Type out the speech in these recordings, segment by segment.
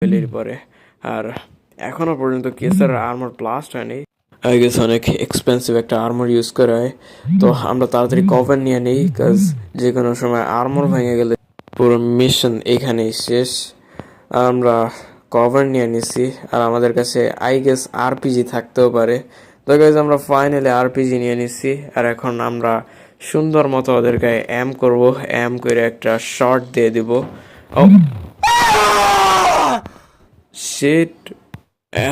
পেলের পরে। আর এখনো পর্যন্ত কেসার আর্মার ব্লাস্ট হয়নি। আই গেস অনেক এক্সপেন্সিভ একটা আর্মার ইউজ করা হয়, তো আমরা তাড়াতাড়ি কভার নিয়ে নিই, কাজ যে কোনো সময় আর্মার ভেঙে গেলে পুরো মিশন এখানেই শেষ। আর আমরা কভার নিয়ে নিছি, আর আমাদের কাছে আই গেস আরপিজি থাকতেও পারে। তো গাইজ আমরা ফাইনালি আরপিজি নিয়ে নিছি, আর এখন আমরা সুন্দর মতো ওদের গায়ে এম করব, এম করে একটা শট দিয়ে দিব। ও শিট,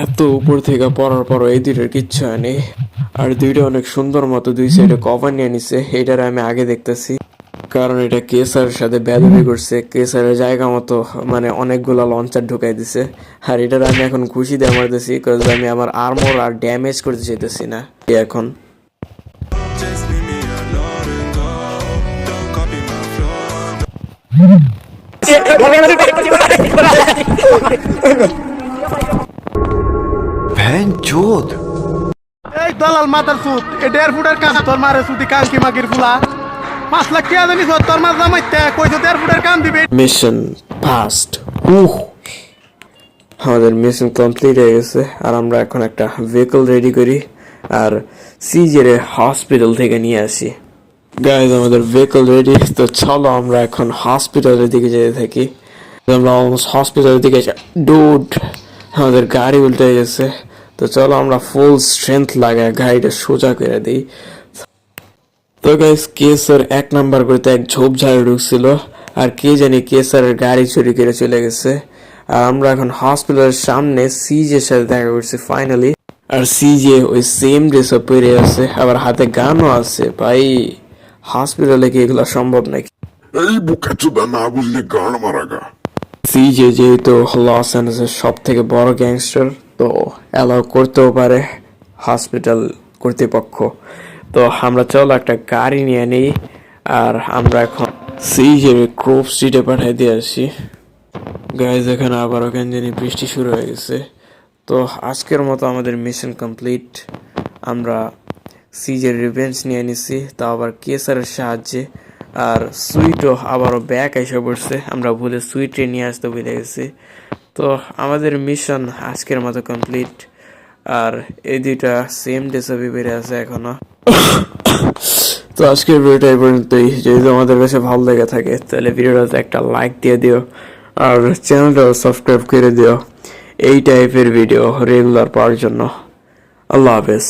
এত উপর থেকে পড়ার পরও এই দুইটার কিচ্ছু হয়নি। আর দুইটা অনেক সুন্দর মতো দুই সাইডে কভার নিয়ে নিছে, এটার আমি আগে দেখতেছি, কারণ এটা কেসারের সাথে বেদবি করছে। কেসারের জায়গা মতো মানে অনেকগুলা লঞ্চার ঢুকাই দিছে, আর এটার আমি এখন খুশি দিয়ে মারতেছি, কারণ আমি আমার আর্মর আর ড্যামেজ করতে চাইতেছি না এখন। এই দলাল মাথার সুত এ 1.5 ফুটের কাম তোর মারে সুতি কাঙ্কি মাগির ফুলা 5 লাখ টাকা জানিস তোর মার জামাইতে কইছো 1.5 ফুটের কাম দিবে। Mission fast. আমাদের মিশন কমপ্লিট হয়ে গেছে, আর আমরা এখন একটা ভেহিকল রেডি করি আর সিজের হসপিটাল থেকে নিয়ে আসি। গাইজ আমাদের ভেহিকল রেডি, তো চলো আমরা এখন হসপিটালের দিকে যেতে থাকি। আমরা অলমোস্ট হসপিটালের দিকে ডুড, আমাদের গাড়ি উল্টে গেছে, তো চলো আমরা ফুল স্ট্রেংথ লাগায় গাড়িটা সোজা করে দিই। তো গাইজ কেসার 1 নাম্বার করতে এক ঝোপঝাড়ে ঢুকছিল, আর কে জানি কেসারের গাড়ি চুরি করে চলে গেছে। আর আমরা এখন হসপিটালের সামনে সিজের সাথে দেখা করছি ফাইনালি, আর সিজে ওই সেম ড্রেসও পরে আছে, আবার হাতে গানও আছে। ভাই হসপিটালে কি এগুলো সম্ভব নাকি? এই বুকাচোদা না বুঝলে গান মারাগা। সিজে যেহেতু লস অ্যাঞ্জেলেসের সব থেকে বড় গ্যাংস্টার, তো অ্যালাউ করতেও পারে হসপিটাল কর্তৃপক্ষ। তো আমরা চলো একটা গাড়ি নিয়ে নিই, আর আমরা এখন সিজের ক্রোপ স্ট্রিটে পাঠিয়ে দিয়ে আসি। গাইজ এখানে আবারও কেন জানি বৃষ্টি শুরু হয়ে গেছে। তো আজকের মতো আমাদের মিশন কমপ্লিট। আমরা সিজের রিভেঞ্জ নিয়ে নিছি, তা আবার কেসারের সাহায্যে। আর সুইটও আবারও ব্যাক এসে পড়ছে, আমরা ভুলে সুইটে নিয়ে আসতে ভুলে গেছি। তো আমাদের মিশন আজকের মতো কমপ্লিট। আর এই দুইটা সেম ডেসবি বেড়ে আছে এখনো। তো আজকের ভিডিওটা এই পর্যন্তই। যদি তোমাদের কাছে ভালো লেগে থাকে তাহলে ভিডিওটাতে একটা লাইক দিয়ে দিও, আর চ্যানেলটাও সাবস্ক্রাইব করে দিও এই টাইপের ভিডিও রেগুলার পাওয়ার জন্য। আল্লাহ হাফেজ।